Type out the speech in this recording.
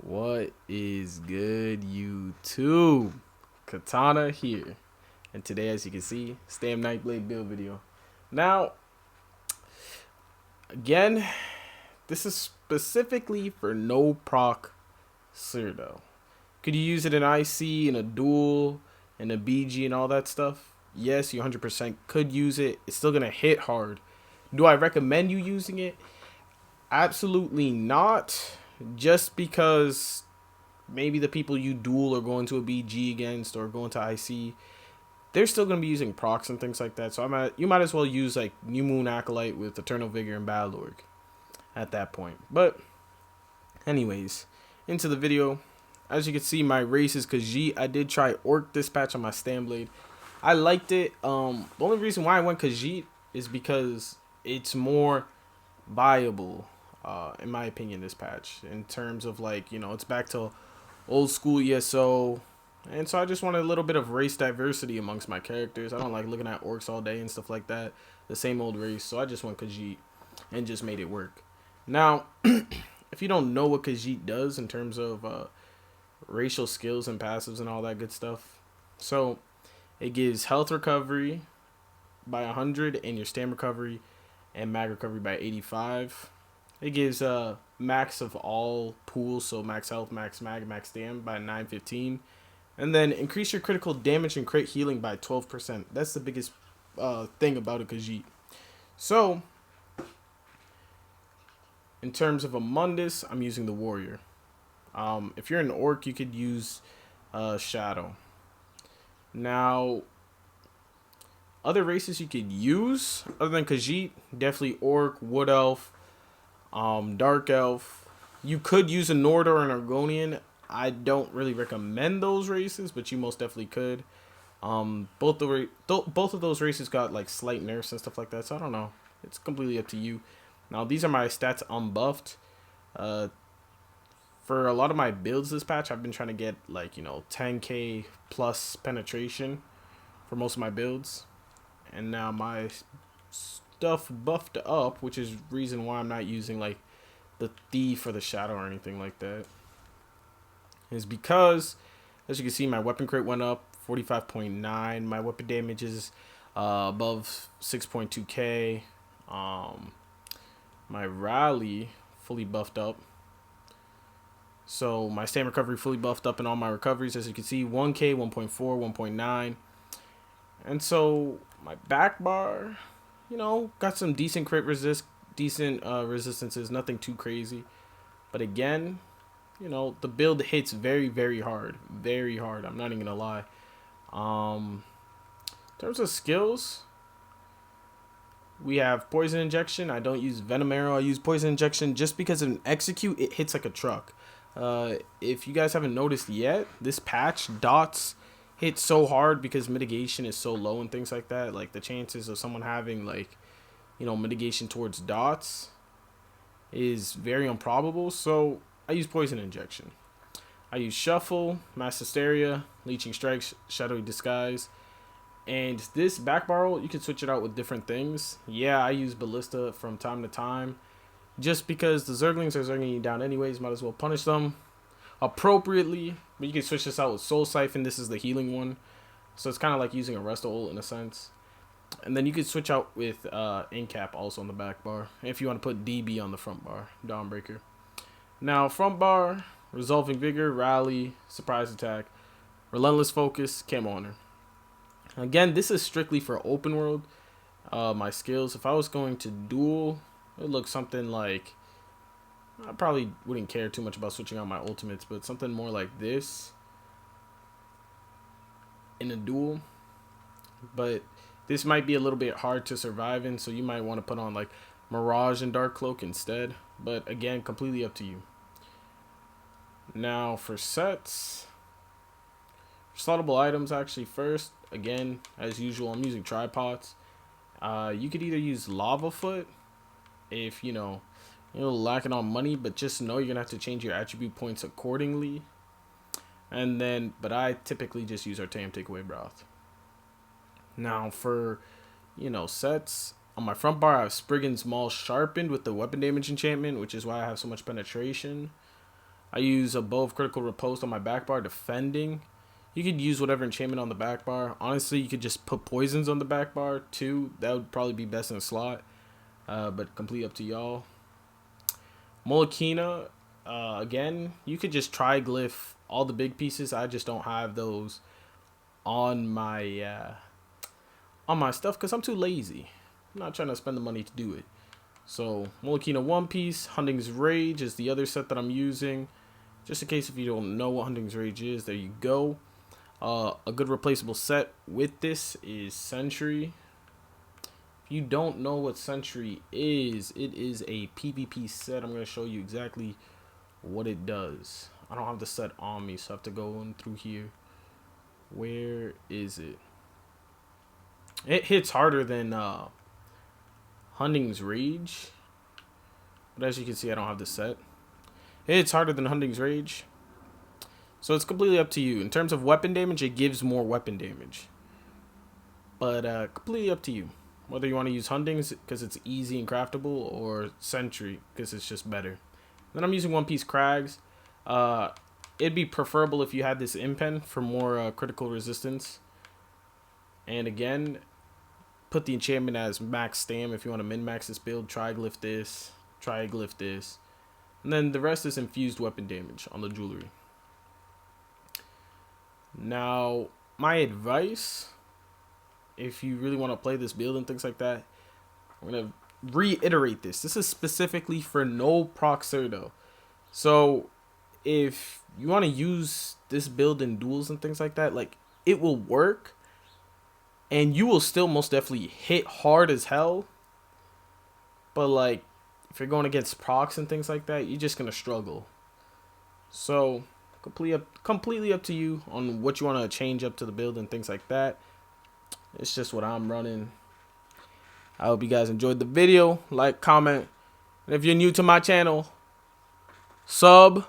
What is good, YouTube? Katana here, and today, as you can see, STAMNB Blade build video. Now, again, this is specifically for no proc CYRODIIL. Could you use it in IC, in a duel, in a BG, and all that stuff? Yes, you 100% could use it. It's still gonna hit hard. Do I recommend you using it? Absolutely not. Just because maybe the people you duel are going to a BG against or going to IC, they're still going to be using procs and things like that. So you might as well use like New Moon Acolyte with Eternal Vigor and Battle Org at that point. But anyways, into the video. As you can see, my race is Khajiit. I did try Orc Dispatch on my Stamblade. I liked it. The only reason why I went Khajiit is because it's more viable, in my opinion, this patch, in terms of like, it's back to old school ESO, and so I just wanted a little bit of race diversity amongst my characters. I don't like looking at orcs all day and stuff like that, the same old race, so I just went Khajiit and just made it work. Now, if you don't know what Khajiit does in terms of racial skills and passives and all that good stuff, so it gives health recovery by 100 and your stam recovery and mag recovery by 85. It gives max of all pools, so max health, max mag, max stam by 915. And then increase your critical damage and crit healing by 12%. That's the biggest thing about a Khajiit. So, in terms of a Mundus, I'm using the Warrior. If you're an Orc, you could use Shadow. Now, other races you could use, other than Khajiit, definitely Orc, Wood Elf, Dark Elf. You could use a Nord or an Argonian. I don't really recommend those races, but you most definitely could. Both of those races got like slight nerfs and stuff like that, so I don't know. It's completely up to you. Now, these are my stats unbuffed. For a lot of my builds this patch, I've been trying to get like, 10k plus penetration for most of my builds. And now my stuff buffed up, which is reason why I'm not using like the Thief or the Shadow or anything like that, is because, as you can see, my weapon crit went up 45.9. My weapon damage is above 6.2k. My rally fully buffed up. So my stam recovery fully buffed up in all my recoveries. As you can see, 1k, 1.4, 1.9. And so my back bar, got some decent crit resistances, nothing too crazy. But again, the build hits very, very hard. Very hard. I'm not even gonna lie. In terms of skills, we have Poison Injection. I don't use Venom Arrow. I use Poison Injection just because in Execute, it hits like a truck. If you guys haven't noticed yet, this patch, dots hit so hard because mitigation is so low and things like that. Like the chances of someone having like, mitigation towards dots is very improbable. So I use Poison Injection. I use Shuffle, Mass Hysteria, Leeching Strikes, Shadowy Disguise. And this back barrel, you can switch it out with different things. Yeah, I use Ballista from time to time, just because the Zerglings are zerging you down anyways. Might as well punish them appropriately. But you can switch this out with Soul Siphon. This is the healing one, so it's kind of like using a Resto ult in a sense. And then you could switch out with Incap also on the back bar, if you want to put DB on the front bar, Dawnbreaker. Now, front bar, Resolving Vigor, Rally, Surprise Attack, Relentless Focus, Camo Honor. Again, this is strictly for open world. My skills, if I was going to duel, it would look something like, I probably wouldn't care too much about switching out my ultimates, but something more like this in a duel. But this might be a little bit hard to survive in, so you might want to put on like Mirage and Dark Cloak instead. But again, completely up to you. Now for sets, slottable items actually first. Again, as usual, I'm using tripods. You could either use Lava Foot if you're lacking on money, but just know you're gonna have to change your attribute points accordingly. And then, but I typically just use Artaeum Takeaway Broth. Now for sets, on my front bar I have Spriggan's Maul sharpened with the weapon damage enchantment, which is why I have so much penetration. I use above critical riposte on my back bar defending. You could use whatever enchantment on the back bar. Honestly, you could just put poisons on the back bar too. That would probably be best in a slot. But completely up to y'all. Molokina, again, you could just triglyph all the big pieces. I just don't have those on my stuff because I'm too lazy. I'm not trying to spend the money to do it. So Molokina One Piece, Hunting's Rage is the other set that I'm using. Just in case if you don't know what Hunting's Rage is, there you go. A good replaceable set with this is Sentry. If you don't know what Sentry is, it is a PvP set. I'm going to show you exactly what it does. I don't have the set on me, so I have to go in through here. Where is it? It hits harder than Hunting's Rage. But as you can see, I don't have the set. It hits harder than Hunting's Rage. So it's completely up to you. In terms of weapon damage, it gives more weapon damage. But completely up to you. Whether you want to use Hunting's because it's easy and craftable, or Sentry because it's just better. Then I'm using One Piece Crags. It'd be preferable if you had this impen for more critical resistance. And again, put the enchantment as max stam if you want to min-max this build. Triglyph this. Triglyph this. And then the rest is infused weapon damage on the jewelry. Now, my advice, if you really want to play this build and things like that, I'm going to reiterate this. This is specifically for no proc CYRODIIL. So, if you want to use this build in duels and things like that, like, it will work. And you will still most definitely hit hard as hell. But, like, if you're going against procs and things like that, you're just going to struggle. So, completely up to you on what you want to change up to the build and things like that. It's just what I'm running. I hope you guys enjoyed the video. Like, comment. And if you're new to my channel, subscribe.